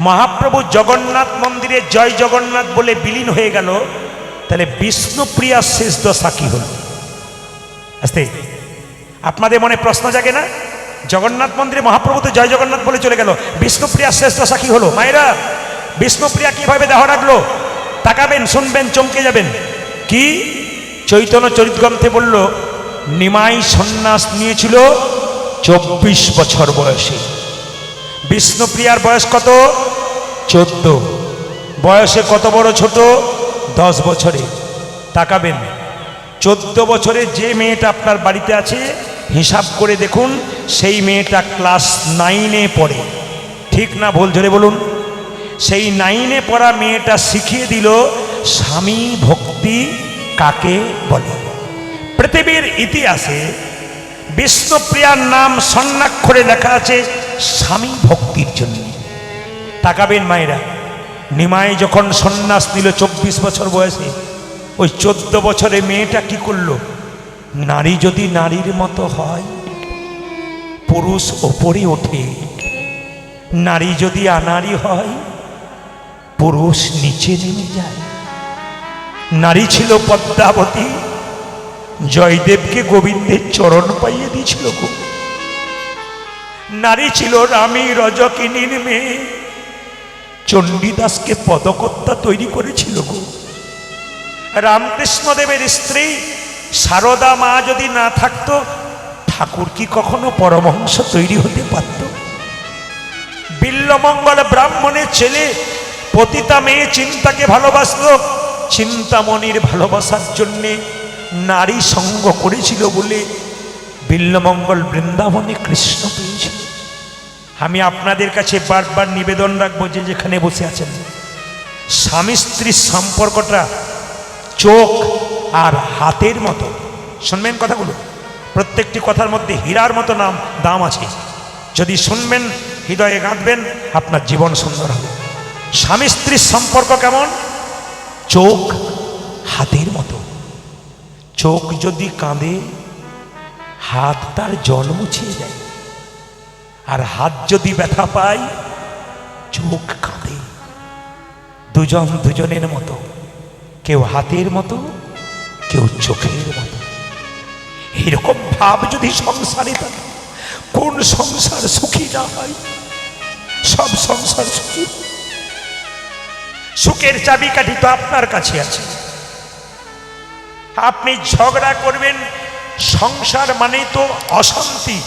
মহাপ্রভু জগন্নাথ মন্দিরে জয় জগন্নাথ বলে বিলীন হয়ে গেল, তাহলে বিষ্ণুপ্রিয়ার শেষ দশা কি হল? আস্তে, আপনাদের মনে প্রশ্ন জাগে না? জগন্নাথ মন্দিরে মহাপ্রভু তো জয় জগন্নাথ বলে চলে গেল, বিষ্ণুপ্রিয়ার শেষ দশা কি হলো? মায়েরা, বিষ্ণুপ্রিয়া কিভাবে দেহ রাখলো? তাকাবেন, শুনবেন, চমকে যাবেন। কি চৈতন্য চরিতগ্রন্থে বলল, নিমাই সন্ন্যাস নিয়েছিল 24 বছর বয়সে। বিষ্ণুপ্রিয়ার বয়স কত? 14। বয়সে কত বড় ছোট? 10 বছরে। তাকাবেন, 14 বছরে যে মেয়েটা আপনার বাড়িতে আছে, হিসাব করে দেখুন সেই মেয়েটা ক্লাস 9-এ পড়ে। ঠিক না ভুল? জোরে বলুন। সেই 9-এ পড়া মেয়েটা শিখিয়ে দিল স্বামী ভক্তি কাকে বলে। পৃথিবীর ইতিহাসে বিষ্ণুপ্রিয়ার নাম স্বর্ণাক্ষরে লেখা আছে স্বামী ভক্তির জন্য। তাকাবেন মায়েরা, নিমাই যখন সন্ন্যাস নিল 24 বছর বয়সে, ওই 14 বছরে মেয়েটা কি করলো? নারী যদি নারীর মতো হয়, পুরুষ ওপরে ওঠে। নারী যদি আনারী হয়, পুরুষ নিচে নেমে যায়। নারী ছিল পদ্মাবতী, জয়দেবকে গোবিন্দের চরণ পাইয়ে দিয়েছিল গো। নারী ছিল রামী রজকিনীর মেয়ে, চণ্ডীদাসকে পদকর্তা তৈরি করেছিল গো। রামকৃষ্ণদেবের স্ত্রী সারদা মা যদি না থাকতো, ঠাকুর কি কখনো পরমহংস তৈরি হতে পারত? বিল্লমঙ্গল ব্রাহ্মণের ছেলে পতিতা মেয়ে চিন্তাকে ভালোবাসল, চিন্তামণির ভালোবাসার জন্যে নারী সঙ্গ করেছিল বলে বিল্লমঙ্গল বৃন্দাবনে কৃষ্ণ পেয়েছিল। আমি আপনাদের কাছে বারবার নিবেদন রাখবো, যে যেখানে বসে আছেন, স্বামী স্ত্রীর সম্পর্কটা চোখ আর হাতের মতো। শুনবেন কথাগুলো, প্রত্যেকটি কথার মধ্যে হীরার মতো দাম আছে। যদি শুনবেন, হৃদয়ে গাঁথবেন, আপনার জীবন সুন্দর হবে। স্বামী স্ত্রীর সম্পর্ক কেমন? চোখ হাতের মতো। চোখ যদি কাঁদে, হাত তার জল মুছিয়ে দেয়। আর হাত যদি ব্যথা পায়, চোখ কাঁদে। দুজন দুজনের মতো, কেউ হাতের মতো, কেউ চোখের মতো। এরকম ভাব যদি সংসারে থাকে, কোন সংসার সুখী না হয়? সব সংসার সুখী। সুখের চাবিকাঠি তো আপনার কাছে আছে। আপনি ঝগড়া করবেন, সংসার মানে তো অশান্তি।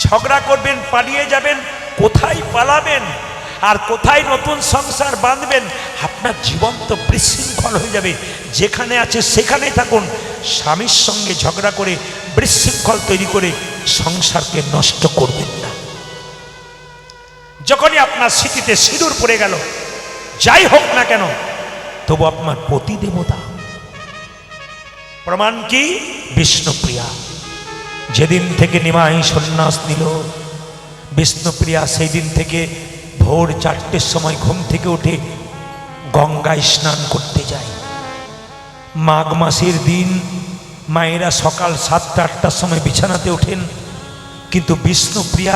ঝগড়া করবেন, পালিয়ে যাবেন, কোথায় পালাবেন আর কোথায় নতুন সংসার বাঁধবেন? আপনার জীবন তো বিশৃঙ্খল হয়ে যাবে। যেখানে আছে সেখানেই থাকুন। স্বামীর সঙ্গে ঝগড়া করে বিশৃঙ্খল তৈরি করে সংসারকে নষ্ট করবেন না। যখনই আপনার স্মৃতিতে সিঁদুর পড়ে গেল, যাই হোক না কেন, তবু আপনার পতি দেবতা। প্রমাণ কি? বিষ্ণুপ্রিয়া। যেদিন থেকে নিমাই সন্ন্যাস নিল, বিষ্ণুপ্রিয়া সেই দিন থেকে ভোর 4টের সময় ঘুম থেকে উঠে গঙ্গায় স্নান করতে যায়। মাঘ মাসের দিন মায়েরা সকাল 7টা-8টার সময় বিছানাতে ওঠেন, কিন্তু বিষ্ণুপ্রিয়া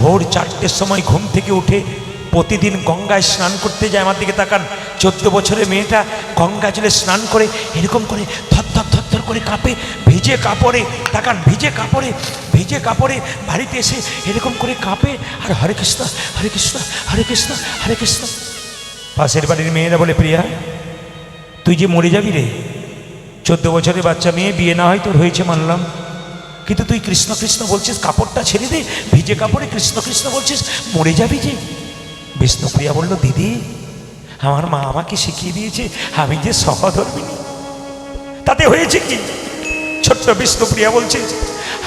ভোর 4টের সময় ঘুম থেকে উঠে প্রতিদিন গঙ্গায় স্নান করতে যায়। আমার দিকে তাকান, 14 বছরের মেয়েটা গঙ্গা জলে স্নান করে এরকম করে থরথর থরথর করে কাঁপে, ভিজে কাপড়ে। তাকান, ভিজে কাপড়ে বাড়িতে এসে এরকম করে কাঁপে আর হরে কৃষ্ণ হরে কৃষ্ণ হরে কৃষ্ণ হরে কৃষ্ণ। পাশের বাড়ির মেয়েরা বলে, প্রিয়া তুই যে মরে যাবি রে, 14 বছরের বাচ্চা মেয়ে, বিয়ে না হয় তোর হয়েছে মানলাম, কিন্তু তুই কৃষ্ণ কৃষ্ণ বলছিস, কাপড়টা ছেড়ে দে, ভিজে কাপড়ে কৃষ্ণ কৃষ্ণ বলছিস, মরে যাবি যে। বিষ্ণুপ্রিয়া বলল, দিদি আমার মা আমাকে শিখিয়ে দিয়েছে, আমি যে সহধর্মিনী, তাতে হয়েছে কি? ছোট্ট বিষ্ণুপ্রিয়া বলছে,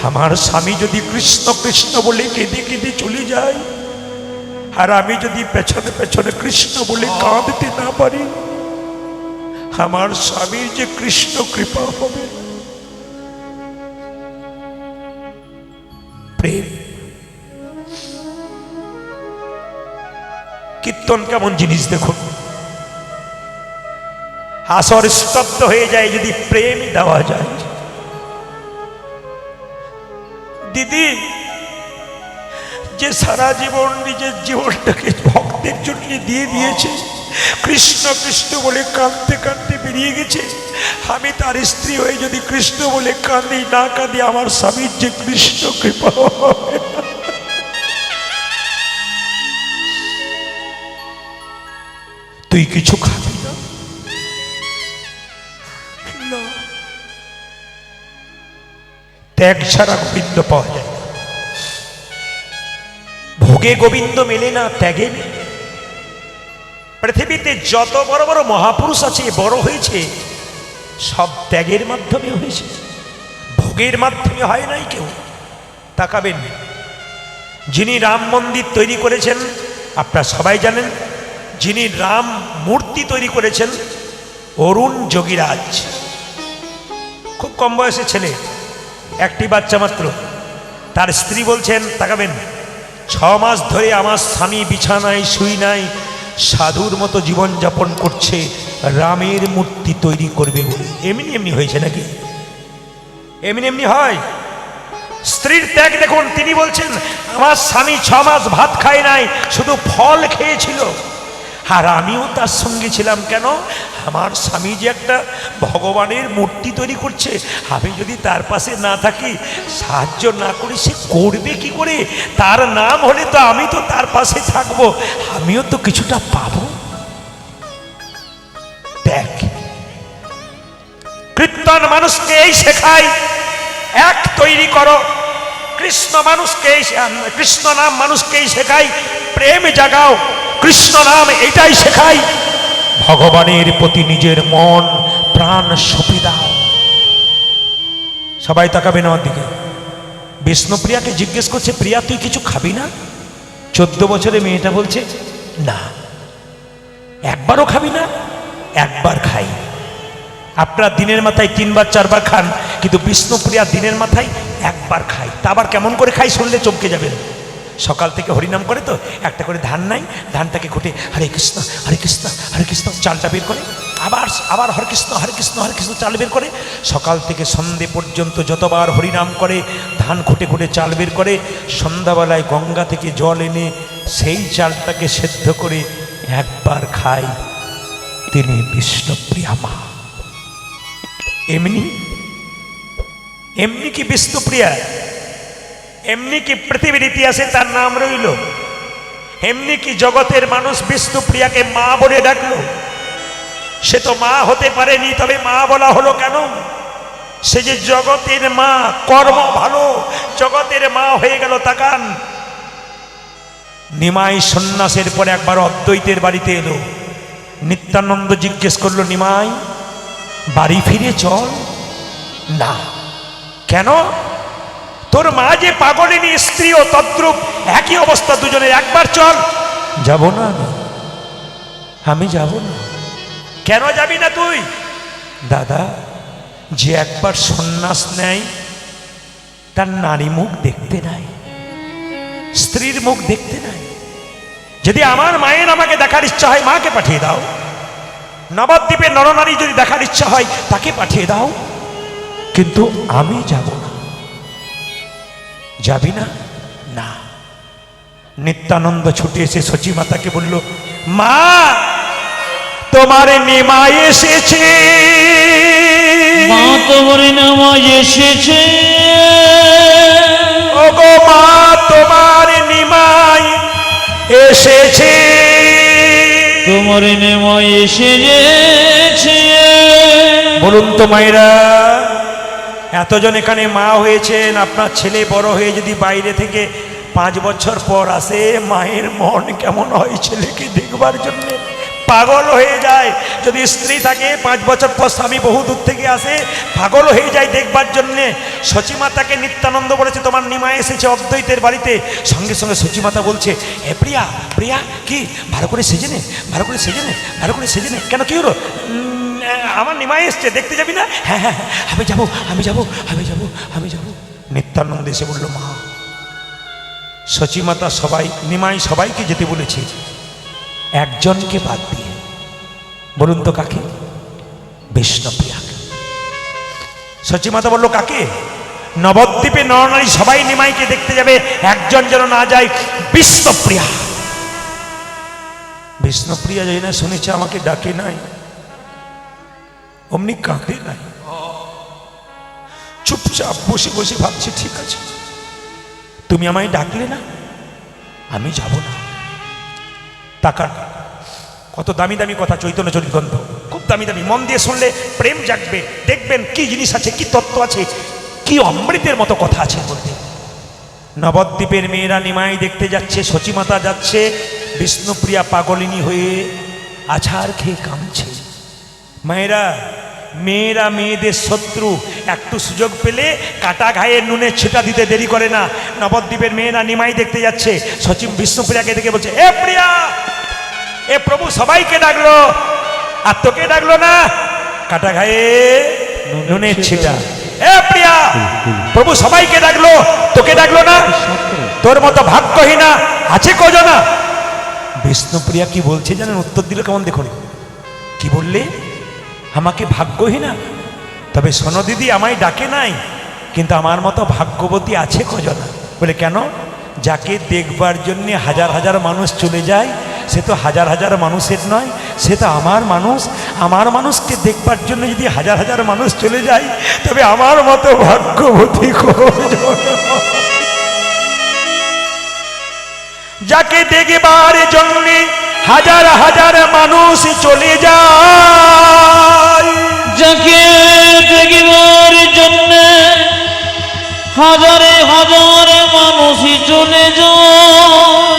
আমার স্বামী যদি কৃষ্ণ কৃষ্ণ বলে কেঁদে কেঁদে চলে যায়, আর আমি যদি পেছনে পেছনে কৃষ্ণ বলে কাঁদতে না পারি, আমার স্বামীর যে কৃষ্ণ কৃপা হবে। প্রেম, কীর্তন কেমন জিনিস দেখুন। আসর স্তব্ধ হয়ে যায় যদি প্রেম দেওয়া যায়। দিদি যে সারা জীবন নিজের জীবনটাকে ভক্ত ভক্তের জন্য দিয়ে দিয়েছে। কৃষ্ণ কৃষ্ণ বলে কাঁদতে কাঁদতে বেরিয়ে গেছে। আমি তার স্ত্রী হয়ে যদি কৃষ্ণ বলে কাঁদি না কাঁদি, আমার স্বামীর যে কৃষ্ণ কৃপা হবে। তুই কিছু খাবি না? ত্যাগ ছাড়া গোবিন্দ পাওয়া যায় না। ভোগে গোবিন্দ মেলে না, ত্যাগে মেলে। পৃথিবীতে যত বড় বড় মহাপুরুষ আছে, বড় হয়েছে, সব ত্যাগের মাধ্যমে হয়েছে, ভোগের মাধ্যমে হয় নাই কেউ। তাকাবেন, যিনি রাম মন্দির তৈরি করেছেন আপনারা সবাই জানেন, যিনি রাম মূর্তি তৈরি করেছেন অরুণ যোগীরাজ। খুব কম বয়সের ছেলে, একটি বাচ্চা মাত্র। তার স্ত্রী বলছেন, তাকাবেন, 6 মাস ধরে আমার স্বামী বিছানায় শুই নাই, সাধুর মতো জীবনযাপন করছে, রামের মূর্তি তৈরি করবে বলে। এমনি এমনি হয়েছে নাকি? এমনি এমনি হয়? স্ত্রীর ত্যাগ দেখুন। তিনি বলছেন, আমার স্বামী 6 মাস ভাত খায় নাই, শুধু ফল খেয়েছিল, আর আমিও তার সঙ্গে ছিলাম। কেন? আমার স্বামী যে একটা ভগবানের মূর্তি তৈরি করছে, আমি যদি তার পাশে না থাকি, সাহায্য না করি, সে করবে কি করে? তার নাম হলে তো আমি তো তার পাশে থাকবো, আমিও তো কিছুটা পাবো। দেখ, কীর্তন মানুষকে এই শেখায়, এক তৈরি করো। কৃষ্ণ নাম মানুষকেই শেখায়, প্রেম জাগাও। কৃষ্ণ নাম এটাই শেখাই, ভগবানের প্রতি নিজের মন প্রাণ সঁপে দাও। সবাই তাকাবেন আমার দিকে। বিষ্ণুপ্রিয়াকে জিজ্ঞেস করছে, প্রিয়া তুই কিছু খাবি না? 14 বছরের মেয়েটা বলছে, না। একবারও খাবি না? একবার খাই। আপনারা দিনের মাথায় 3 বার 4 বার খান, কিন্তু বিষ্ণুপ্রিয়া দিনের মাথায় একবার খাই। তা আবার কেমন করে খাই শুনলে চমকে যাবেন। সকাল থেকে হরিনাম করে তো, একটা করে ধান নাই, ধানটাকে ঘুটে হরে কৃষ্ণ হরে কৃষ্ণ হরে কৃষ্ণ চালটা বের করে, আবার হরে কৃষ্ণ হরে কৃষ্ণ হরে কৃষ্ণ চাল বের করে, সকাল থেকে সন্ধে পর্যন্ত যতবার হরিনাম করে ধান ঘুটে ঘুটে চাল বের করে, সন্ধ্যাবেলায় গঙ্গা থেকে জল এনে সেই চালটাকে সেদ্ধ করে একবার খায়। তিনি বিষ্ণুপ্রিয়া মা। এমনি কি বিষ্ণুপ্রিয়া, এমনি কি পৃথিবীর ইতিহাসে তার নাম রইল? এমনি কি জগতের মানুষ বিষ্ণুপ্রিয়াকে মা বলে ডাকলো? সে তো মা হতে পারেনি, তবে মা বলা হলো কেন? সে যে জগতের মা, কর্ম ভালো, জগতের মা হয়ে গেল। তাকান, নিমাই সন্ন্যাসের পরে একবার অদ্বৈতের বাড়িতে এলো। নিত্যানন্দ জিজ্ঞেস করলো, নিমাই বাড়ি ফিরে চল না। কেন? তোর মা যে পাগলিনী, স্ত্রীও তদ্রূপ, একই অবস্থা দুজনের, একবার চল। যাব না, আমি যাব না। কেন যাবি না তুই? দাদা, যে একবার সন্ন্যাস নেয় তার নারী মুখ দেখতে নাই, স্ত্রীর মুখ দেখতে নাই। যদি আমার মায়ের আমাকে দেখার ইচ্ছা হয়, মাকে পাঠিয়ে দাও। নবদ্বীপে নরনারী যদি দেখার ইচ্ছা হয়, তাকে পাঠিয়ে দাও, কিন্তু আমি যাব না। যাবি না? না। নিত্যানন্দ ছুটে এসে সচী মাতাকে বলল, মা তোমার নিমাই এসেছে। মা তোমার নিমাই এসেছে। ওগো মা তোমার নিমাই এসেছে। তোমার নিমাই এসেছে। বলুন তো মায়েরা, এতজন এখানে মা হয়েছেন, আপনার ছেলে বড় হয়ে যদি বাইরে থেকে 5 বছর পর আসে, মায়ের মন কেমন হয় ছেলেকে দেখবার জন্য? পাগল হয়ে যায়। যদি স্ত্রী থাকে, 5 বছর পর স্বামী বহু দূর থেকে আসে, পাগল হয়ে যায় দেখবার জন্যে। সচিমাতাকে নিত্যানন্দ বলেছে, তোমার নিমাই এসেছে অদ্বৈতের বাড়িতে। সঙ্গে সঙ্গে সচিমাতা বলছে, এ প্রিয়া, প্রিয়া কি ভালো করে সেজে নে, ভালো করে সেজে নে, ভালো করে সেজে নে। কেন, কি হলো? আমার নিমাই এসছে, দেখতে যাবি না? হ্যাঁ হ্যাঁ আমি যাবো, আমি যাবো, আমি যাবো, আমি যাবো। নিত্যানন্দ এসে বলল, মা সচিমাতা সবাই, নিমাই সবাইকে যেতে বলেছে, একজনকে বাদ দিয়ে। বলুন তো কাকে? বিষ্ণুপ্রিয়াকে। সচিমাতা বলল, কাকে? নবদ্বীপে নরনারী সবাই নিমাইকে দেখতে যাবে, একজন যেন না যায়, বিষ্ণুপ্রিয়া। বিষ্ণুপ্রিয়া যাই না শুনেছে আমাকে ডাকে নাই, অমনি কাঁদে নাই, চুপচাপ বসে বসে ভাবছে ঠিক আছে তুমি আমায় ডাকলে না, আমি যাব না। তাকান, কত দামি দামি কথা, চৈতন্য চরিত গ্রন্থ খুব দামি দামি, মন দিয়ে শুনলে প্রেম জাগবে, দেখবেন কি জিনিস আছে, কি তত্ত্ব আছে, কি অমৃতের মতো কথা আছে বলতে। নবদ্বীপের মেয়েরা নিমাই দেখতে যাচ্ছে, সচিমাতা যাচ্ছে, বিষ্ণুপ্রিয়া পাগলিনী হয়ে আছাড় খেয়ে কামছে। মেয়েরা মেয়েদের শত্রু, একটু সুযোগ পেলে কাটা ঘায়ে নুনের ছিটা দিতে দেরি করে না। নবদ্বীপের মেয়েরা নিমাই দেখতে যাচ্ছে, সচিব বিষ্ণুপ্রিয়াকে দেখে বলছে, এ প্রিয়া, এ প্রভু সবাইকে ডাকলো আর তোকে ডাকলো না, কাটা ঘায়ে নুনের ছিটা। এ প্রিয়া, প্রভু সবাইকে ডাকলো তোকে ডাকলো না, তোর মতো ভাগ্যহীনা আছে কজনা। বিষ্ণুপ্রিয়া কি বলছে জানেন, উত্তর দিল কেমন দেখুন, কি বললে, আমাকে ভাগ্যহীনা, তবে শোনো দিদি আমায় ডাকে নাই, কিন্তু আমার মতো ভাগ্যবতী আছে কজনা। বলে কেন, যাকে দেখবার জন্য হাজার হাজার মানুষ চলে যায় সে তো হাজার হাজার মানুষের নয়, সে তো আমার মানুষ। আমার মানুষকে দেখবার জন্য যদি হাজার হাজার মানুষ চলে যায়, তবে আমার মতো ভাগ্যবতী কজন। যাকে দেখবার জন্য হাজার হাজার মানুষ চলে যায়, যাকে দেখিবার জন্য হাজারে হাজারে মানুষই চলে যায়,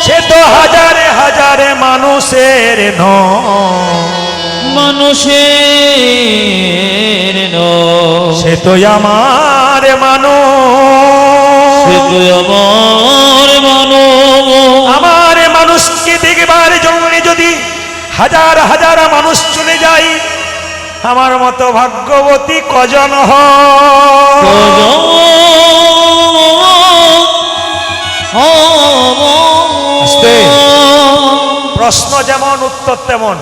সে তো হাজারে হাজারে মানুষের মানুষের সে তো আমার মানুষ, সে তো আমার মানুষ। আমার মানুষকে দেখবার জন্য যদি হাজার হাজার মানুষ চলে যায়, আমার মতো ভাগ্যবতী কজন আস্তে। প্রশ্ন যেমন উত্তর তেমন।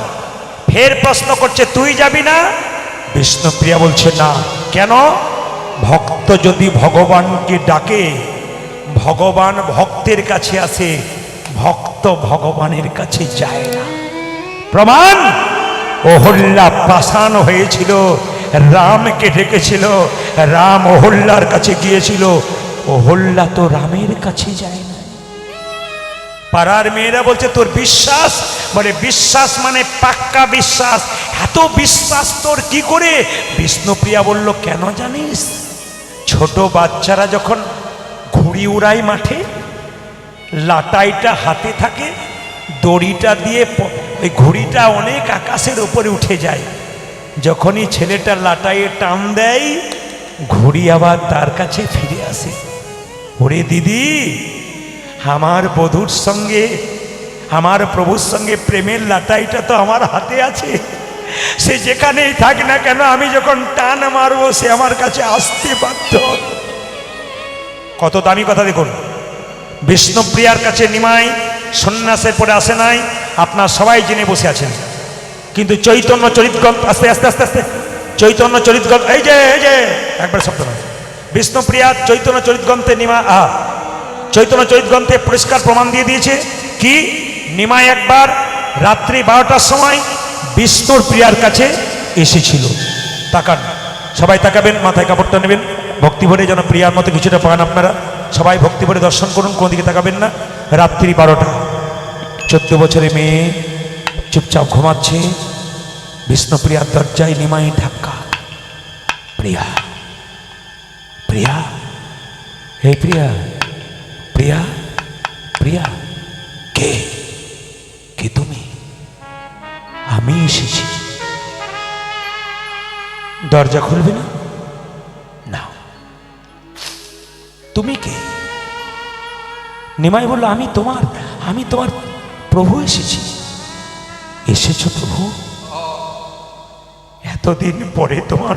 ফের প্রশ্ন করছে, তুই যাবি না? বিষ্ণুপ্রিয়া বলছে না। কেন? ভক্ত যদি ভগবানকে ডাকে, ভগবান ভক্তের কাছে আসে, ভক্ত ভগবানের কাছে যায় না। প্রমাণ, অহল্যা পাষাণ হয়েছিল, রামকে ডেকেছিল, রাম অহল্যার কাছে গিয়েছিল, অহল্যা তো রামের কাছে যায় না। পাড়ার মেয়েরা বলছে তোর বিশ্বাস, বলে বিশ্বাস মানে পাক্কা বিশ্বাস, এত বিশ্বাস তোর কি করে? বিষ্ণুপ্রিয়া বলল কেন জানিস, ছোট বাচ্চারা যখন ঘুড়ি উড়ায় মাঠে, লাটাইটা হাতে থাকে, দড়িটা দিয়ে ওই ঘুড়িটা অনেক আকাশের উপরে উঠে যায়, যখনই ছেলেটা লাটাইয়ে টান দেয়, ঘুড়ি আবার তার কাছে ফিরে আসে। ওরে দিদি, আমার বধূর সঙ্গে, আমার প্রভুর সঙ্গে প্রেমের লাটাইটা তো আমার হাতে আছে, সে যেখানেই থাক না কেন, আমি যখন টান মারবো সে আমার কাছে আসতে বাধ্য। কত দামি কথা দেখুন। বিষ্ণুপ্রিয়ার কাছে নিমাই সন্ন্যাসের পরে আসে নাই, আপনার সবাই জেনে বসে আছেন, কিন্তু চৈতন্য চরিতগ্রন্থ, আস্তে আস্তে আস্তে আস্তে, চৈতন্য চরিতগ্রন্থ, এই যে একবার শব্দ নয়, বিষ্ণুপ্রিয়া চৈতন্য চরিতগ্রন্থে চৈতন্য চরিতগ্রন্থে পরিষ্কার প্রমাণ দিয়ে দিয়েছে কি, নিমাই একবার রাত্রি 12টার সময় বিষ্ণুর প্রিয়ার কাছে এসেছিল। তাকান, সবাই তাকাবেন, মাথায় কাপড়টা নেবেন, ভক্তি ভরে যেন প্রিয়ার মতো কিছুটা পান আপনারা। সবাই ভক্তি ভরে দর্শন করুন, কোন দিকে তাকাবেন না। রাত্রি 12টা, 14 বছরের মেয়ে চুপচাপ ঘুমাচ্ছে, বিষ্ণুপ্রিয়ার দরজায় নিমাই ধাক্কা। প্রিয়া, প্রিয়া, হে প্রিয়া, প্রিয়া, প্রিয়া, কে কে তুমি? আমি এসেছি। দরজা খুলবে না? না। তুমি কে? নিমাই বলল, আমি তোমার প্রভু এসেছি। এসেছো প্রভু? এতদিন পরে তোমার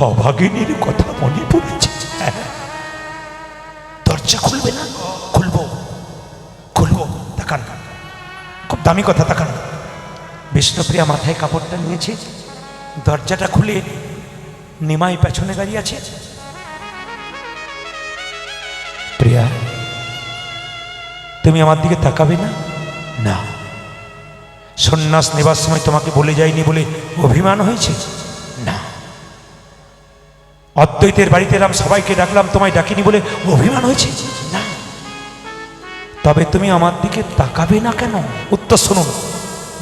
অভাগিনীর কথা মনে পড়েছে। দরজা খুলবে না? খুলবো, খুলবো। তাকান, খুব দামি কথা, তাকান। বিষ্ণুপ্রিয়া মাথায় কাপড়টা নিয়েছে, দরজাটা খুলে নিমাই পেছনে দাঁড়িয়ে আছে। প্রিয়া, তুমি আমার দিকে তাকাবে না? না। সন্ন্যাস নেবার সময় তোমাকে বলে যায়নি বলে অভিমান হয়েছে? না। অদ্বৈতের বাড়িতে এলাম, সবাইকে ডাকলাম, তোমায় ডাকিনি বলে অভিমান হয়েছে? না। তবে তুমি আমার দিকে তাকাবে না কেন? উত্তর শুনুন,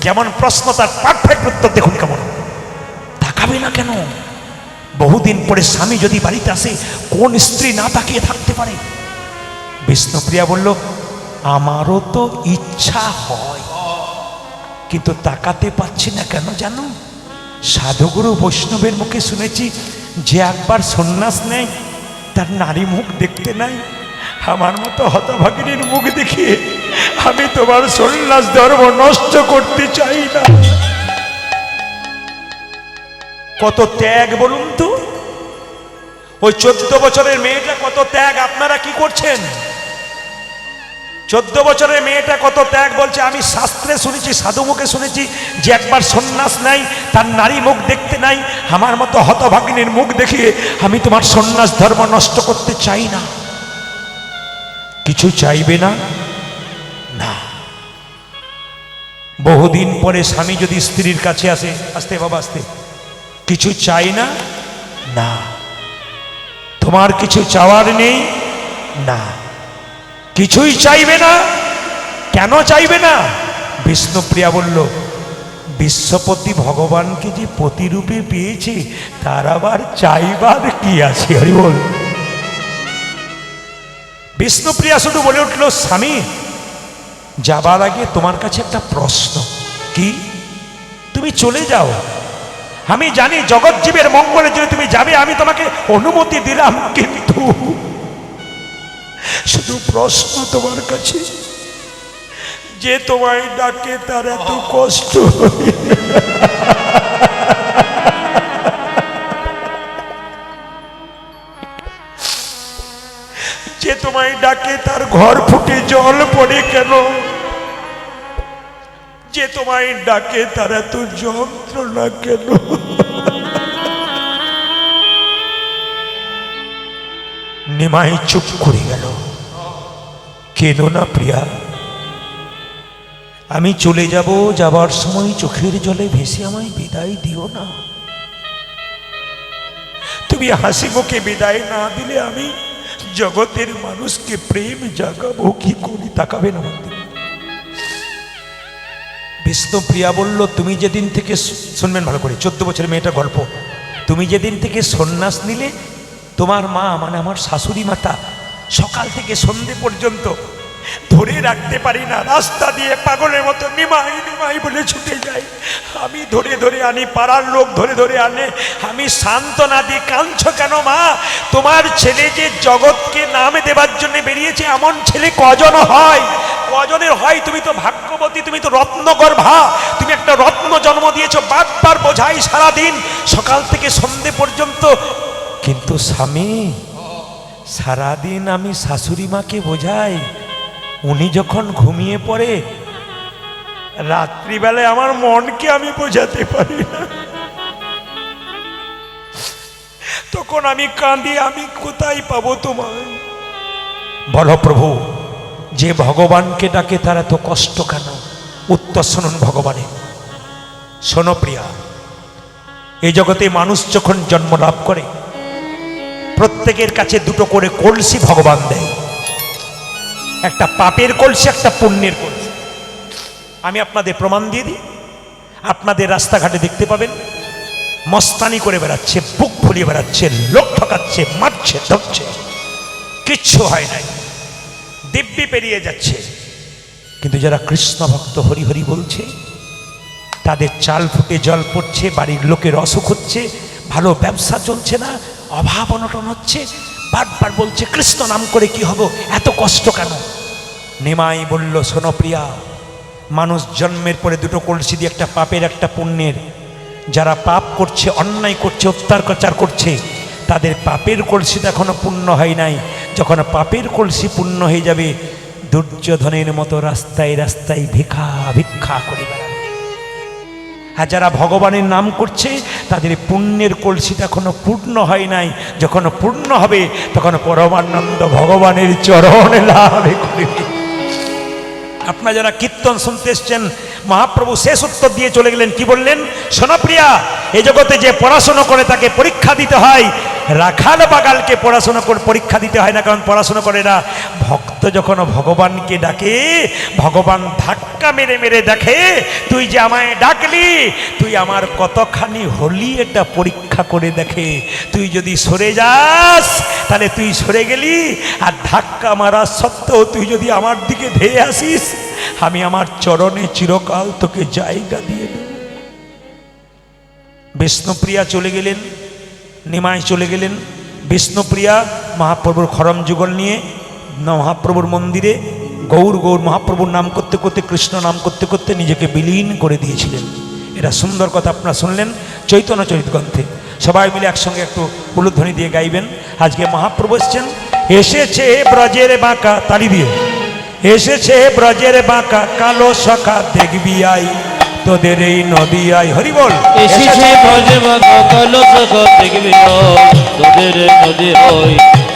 যেমন প্রশ্ন তার পারফেক্ট উত্তর দেখুন কেমন। তাকাবে না কেন? বহুদিন পরে স্বামী যদি বাড়িতে আসে, কোন স্ত্রী না তাকিয়ে থাকতে পারে? বিষ্ণুপ্রিয়া বলল, আমারও তো ইচ্ছা হয়, কিন্তু তাকাতে পারছি না কেন জানো? সাধুগুরু বৈষ্ণবের মুখে শুনেছি, যে একবার সন্ন্যাস নেয় তার নারী মুখ দেখতে নাই। আমার মতো হতভাগিনীর মুখ দেখিয়ে আমি তোমার সন্ন্যাস ধর্ম নষ্ট করতে চাই না। কত ত্যাগ বলুন তো! ওই 14 বছরের মেয়েটা কত ত্যাগ। আপনারা কি করছেন? 14 বছরের মেয়েটা কত ত্যাগ বলছে। আমি শাস্ত্রে শুনেছি, সাধু মুখে শুনেছি, যে একবার সন্ন্যাস নাই তার নারী মুখ দেখতে নাই। আমার মতো হতভাগিনীর মুখ দেখিয়ে আমি তোমার সন্ন্যাস ধর্ম নষ্ট করতে চাই না। কিছু চাইবে না? না। বহুদিন পরে স্বামী যদি স্ত্রীর কাছে আসে, আস্তে বাবা আস্তে, কিছু চাই না? না। তোমার কিছু চাওয়ার নেই? না। কিছুই চাইবে না? কেন চাইবে না? বিষ্ণুপ্রিয়া বলল, বিশ্বপতি ভগবানকে যে প্রতিরূপে পেয়েছে, তার আবার চাইবার কি আছে? হরি বল। বিষ্ণুপ্রিয়া শুধু বলে উঠল, স্বামী যাবার আগে তোমার কাছে একটা প্রশ্ন। কি? তুমি চলে যাও, আমি জানি জগৎ জীবের মঙ্গলের জন্য তুমি যাবে, আমি তোমাকে অনুমতি দিলাম, কিন্তু শুধু প্রশ্ন তোমার কাছে, যে তোমায় ডাকে তার এত কষ্ট হয়? যে তোমায় ডাকে তার ঘর ফুটে জল পড়ে কেন? যে তোমায় ডাকে তার এত যন্ত্রণা কেন? নিমাই চুপ করে গেল। কেঁদো না প্রিয়া, আমি চলে যাব, যাবার সময় চোখের জলে ভেসে আমায় বিদায় দিও না। তুমি হাসি মুখে বিদায় না দিলে আমি জগতের মানুষকে প্রেম জাগাবো কি করি? তাকাবে না মন্দির। বিষ্ণুপ্রিয়া বলল, তুমি যেদিন থেকে, শুনবেন ভালো করে, 14 বছরের মেয়েটা গল্প, তুমি যেদিন থেকে সন্ন্যাস নিলে, তোমার মা মানে আমার শাশুড়ি মাতা সকাল থেকে সন্ধে পর্যন্ত ধরে রাখতে পারি না, রাস্তা দিয়ে পাগলের মতো নিমাই নিমাই বলে ছুটে যাই। আমি ধরে ধরে আনি, পাড়ার লোক ধরে ধরে আনে, আমি সান্ত্বনা দিই। কাঁদছো কেন মা? তোমার ছেলে যে জগৎকে নামে দেবার জন্য বেরিয়েছে, এমন ছেলে কজন হয়? কজনের হয়? তুমি তো ভাগ্যবতী, তুমি তো রত্নগর্ভা, তুমি একটা রত্ন জন্ম দিয়েছো। বারবার বোঝাই সারাদিন, সকাল থেকে সন্ধে পর্যন্ত। কিন্তু স্বামী, সারাদিন আমি শাশুড়ি মাকে বোঝাই, উনি যখন ঘুমিয়ে পড়ে, রাত্রিবেলায় আমার মনকে আমি বোঝাতে পারি না। তখন আমি কাঁদি, আমি কোথায় পাবো তোমায়? বলো প্রভু, যে ভগবানকে ডাকে তার এত কষ্ট কেন? উত্তর শুনুন ভগবানের। শোনো প্রিয়া, এই জগতে মানুষ যখন জন্ম লাভ করে, প্রত্যেকের কাছে দুটো করে কলসি ভগবান দেয়। একটা পাপের কলসি, একটা পুণ্যের কলসি। আমি আপনাদের প্রমাণ দিয়ে দিই। আপনাদের রাস্তাঘাটে দেখতে পাবেন মস্তানি করে বেড়াচ্ছে, বুক ফুলিয়ে বেড়াচ্ছে, লোক ঠকাচ্ছে, মারছে, ধরছে, কিচ্ছু হয় নাই, দিব্যি পেরিয়ে যাচ্ছে। কিন্তু যারা কৃষ্ণ ভক্ত হরি হরি বলছে, তাদের চাল ফুটে জল পড়ছে, বাড়ির লোকের অসুখ হচ্ছে, ভালো ব্যবসা চলছে না, অভাব অনটন হচ্ছে, বারবার বলছে কৃষ্ণ নাম করে কি হবো, এত কষ্ট কেন? নিমাই বলল, শোনো প্রিয়া, মানুষ জন্মের পরে দুটো কলসি দিয়ে, একটা পাপের একটা পুণ্যের। যারা পাপ করছে, অন্যায় করছে, অত্যাচার করছে, তাদের পাপের কলসিটা এখনো পূর্ণ হয় নাই। যখন পাপের কলসি পূর্ণ হয়ে যাবে, দুর্যোধনের মতো রাস্তায় রাস্তায় ভিক্ষা ভিক্ষা করে বেড়াবে। আর যারা ভগবানের নাম করছে, তাদের পুণ্যের কলসিটা এখনো পূর্ণ হয় নাই। যখন পূর্ণ হবে, তখন পরমানন্দ ভগবানের চরণ লাভ করবে। আপনারা যারা কীর্তন শুনতে এসছেন, মহাপ্রভু শেষ উত্তর দিয়ে চলে গেলেন, কি বললেন? শোনো প্রিয়া, এই জগতে যে পড়াশোনা করে তাকে পরীক্ষা দিতে হয়, রাখাল বাগালকে পড়াশোনা করে পরীক্ষা দিতে হয় না, কারণ পড়াশোনা করে না। ভক্ত যখন ভগবানকে ডাকে, ভগবান ধাক্কা মেরে মেরে দেখে তুই যে আমায় ডাকলি, তুই আমার কতখানি হলি এটা পরীক্ষা করে দেখে। তুই যদি সরে যাস তাহলে তুই সরে গেলি, আর ধাক্কা মারা সত্ত্বেও তুই যদি আমার দিকে ধেয়ে আসিস, আমি আমার চরণে চিরকাল তোকে জায়গা দিয়ে দেব। বিষ্ণুপ্রিয়া চলে গেলেন, নিমাই চলে গেলেন। বিষ্ণুপ্রিয়া মহাপ্রভুর খরম যুগল নিয়ে মহাপ্রভুর মন্দিরে গৌর গৌর মহাপ্রভুর নাম করতে করতে, কৃষ্ণ নাম করতে করতে নিজেকে বিলীন করে দিয়েছিলেন। এটা সুন্দর কথা আপনারা শুনলেন চৈতন্য চরিত গ্রন্থে। সবাই মিলে একসঙ্গে একটু উলুধ্বনি দিয়ে গাইবেন। আজকে মহাপ্রভু এসছেন, এসেছে ব্রজের বাঁকা, তালি দিয়ে, এসেছে ব্রজের বাঁকা কালো সখা দেখবি আই তোদের এই নদী আই। হরি বল। এসেছে ব্রজে বাঁকা কালো সখা দেখবি আই তোদের এই নদী আই।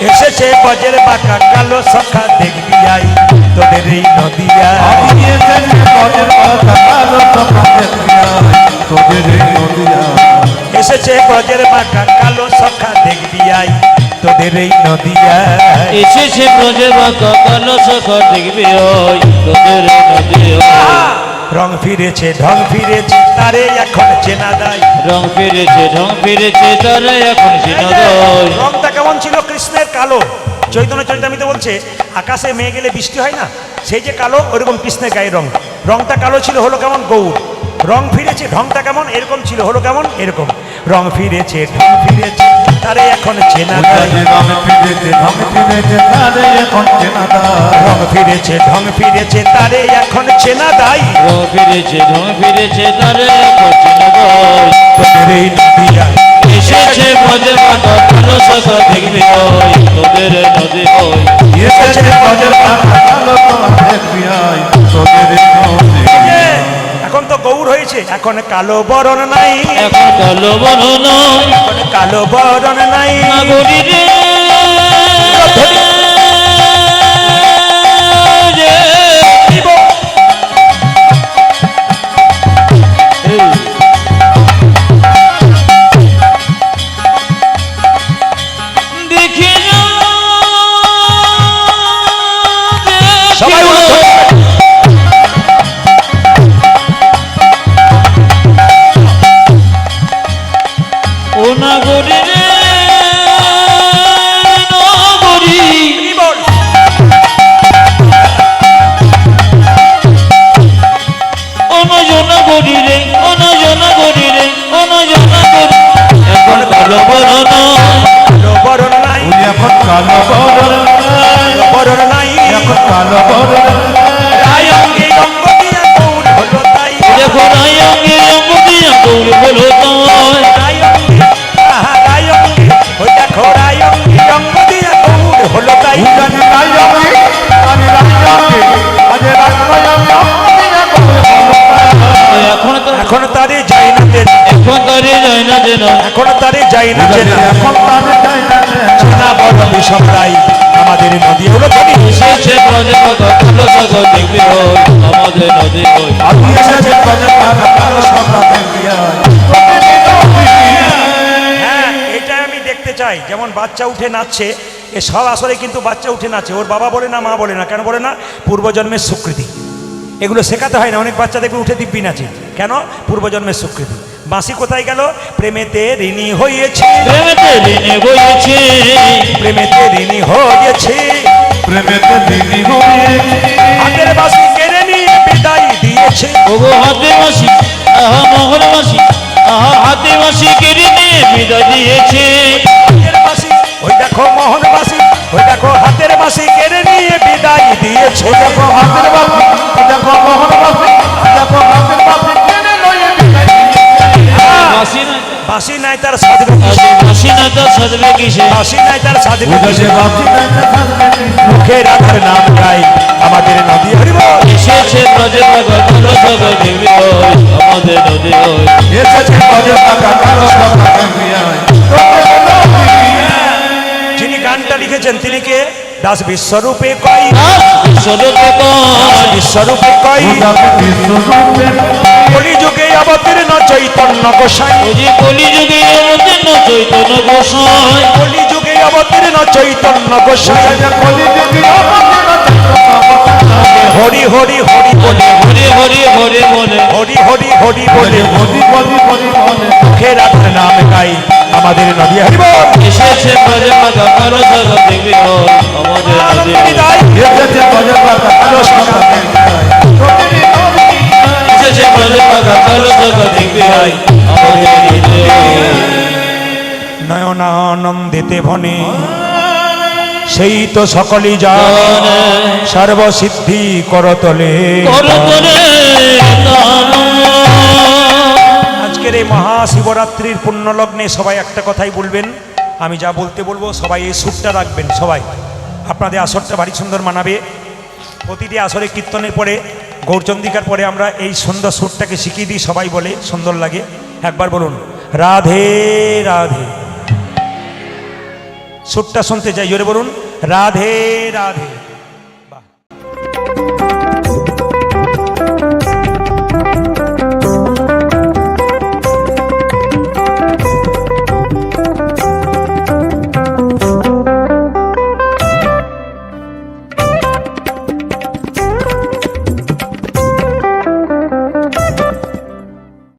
এসেছে ব্রজের বাঁকা কালো সখা দেখবি আই তোদের এই নদী আই। এসেছে ব্রজের বাঁকা কালো সখা দেখবি আই তোদের এই নদী আই। এসেছে ব্রজে বাঁকা কালো সখা দেখবি আই তোদের এই নদী আই। রং ফিরেছে ঢং ফিরেছে তারে এখন চেনা দেয়। রং ফিরেছে ঢং ফিরেছে তারে এখন চেনা দেয়। রংটা কেমন ছিল কৃষ্ণের? কালো। চৈতন্য চরিতামৃতে বলছে আকাশে মেয়ে গেলে বৃষ্টি হয় না, সেই যে কালো, ওইরকম কৃষ্ণের গায়ের রং। রংটা কালো ছিল, হলো কেমন? গৌর। রং ফিরেছে, ঢংটা কেমন? এরকম ছিল, হলো কেমন? এরকম। রং ফিরেছে ঢং ফিরেছে তারে এখন চেনা দেয়। রং ফিরেছে ঢং ফিরেছে তারে এখন চেনা দেয়। রং ফিরেছে ঢং ফিরেছে তারে এখন চেনা দেয়। তোদের এই নদী আই। এসেছে ব্রজে বাঁকা কালো সখা দেখবি আই তোদের এই নদী আই। এসেছে ব্রজের বাঁকা কালো সখা দেখবি আই তোদের এই নদী আই। এখন তো গৌর হয়েছে, এখন কালো বরণ নাই, এখন কালো বরণ নাই, এখন কালো বরণ নাই। নাগরী রে দেখি না সবাই ও নাগরী রে নাগরী বল। অনজনা করি রে অনজনা করি রে অনজনা করি। এখন কালো বরণ কালো বরণ নাই, এখন কালো বরণ নাই, কালো বরণ নাই। এখন কালো বরণ রায় অঙ্গে রঙ্গ দিয়া গৌর হলো তাই। দেখো রায় অঙ্গে রঙ্গ দিয়া গৌর হলো তাই। রায় অঙ্গে, আহা রায় অঙ্গে, ওই দেখো রায় অঙ্গে রঙ্গ দিয়া গৌর হলো তাই। উজানি রায়ঙ্গে, আমি রায়ঙ্গে, আজ রায়ঙ্গে, এখন তো এখন তারে যাই না দেন, এখন তারে যায় না যেন। এখন তারে যাই না দেন। এখন তাদের চাই না চেনা বড় বিষম রাই আমাদের নদী হলো ধনী। এসেছে ব্রজে বাঁকা কালো সখা দেখবি আই আমাদের নদী আই। আমি এসেছে বাজার টাকা কালো সখা দেখবি আই হ্যাঁ, এটা আমি দেখতে চাই। যেমন বাচ্চা উঠে নাচছে, এ সব আসলে কিন্তু বাচ্চা উঠে নাচে, ওর বাবা বলে না, মা বলে না। কেন বলে না? পূর্বজন্মের স্বীকৃতি। এগুলো শেখাতে হয় না। অনেক বাচ্চা দেখবে উঠে দিব্যি নাচে, কেন? পূর্বজন্মের স্বীকৃতি। বাঁশি কোথায় গেল? প্রেমেতে ঋণী হয়েছে, প্রেমেতে ঋণে বইছে, প্রেমেতে ঋণী হয়েছে। প্রেমেতে দিদি হয়েছে হাতের বাঁশি কেড়ে নিয়ে বিদায় দিয়েছে। ওগো হাতে বাঁশি, আহা মোহর বাঁশি, আহা হাতে বাঁশি কেড়ে নিয়ে বিদায় দিয়েছে। হাতের বাঁশি, ওই দেখো মোহন বাঁশি, ওই দেখো হাতের বাঁশি কেড়ে নিয়ে বিদায় দিয়েছে। দেখো হাতের বাপি, দেখো মোহন বাপি, দেখো হাতের বাপি কেনে লয়ে বিদায় বাঁশি না বাঁশি নাই তার সাজবে কিসে? বাঁশি না তো সাজবে কিসে? বাঁশি নাই তার সাজবে উজানি কিসে? বাপি না থাকবে মুখে রাধার নাম গাই আমাদের নদী হরিব। এসেছে ব্রজে বাঁকা কালো সখা দেখবি আই আমাদের নদী আই। এসেছে বাজার টাকা কালো সখা দেখবি আই যিনি গানটা লিখেছেন তিনি কে? দাস বিশ্বরূপে কই, দাস বিশ্বরূপে কয় বিশ্বরূপে কই যাকে বিশ্বরূপে কলিযুগে অবতীর্ণ চৈতন্য গোসাই ওই কলিযুগে অবতীর্ণ চৈতন্য গোসাই কলিযুগে অবতীর্ণ চৈতন্য গোসাই কলিযুগে অবতীর্ণ হরি হরি হরি বলে হরে হরে হরে বলে হরি হরি হরি বলে বলি বলি বলি বলে মুখের আধার নাম গাই আমাদের নবী হরি বল এসেছে ব্রজে মাতা কালো জগতে বিহল আমাদের আনন্দ নদী বিদায় এসেছে গজের পাতা কালো সাদা এসেছে ব্রজে মাতা কালো জগতে বিহল আমাদের নদী নয়নানন্দিতে ভনে সেই তো সকলই জানে সর্বসিদ্ধি করতলে করতলে আজকের এই মহাশিবরাত্রির পুণ্যলগ্নে সবাই একটা কথাই বলবেন আমি যা বলতে বলবো সবাই এই সুরটা রাখবেন সবাই আপনাদের আসরটা ভারী সুন্দর মানাবে প্রতিটি আসরে কীর্তনের পরে গৌরচন্দ্রিকার পরে আমরা এই সুন্দর সুরটাকে শিখিয়ে দিই সবাই বলে সুন্দর লাগে একবার বলুন রাধে রাধে সুরটা শুনতে চাই জোরে বলুন রাধে রাধে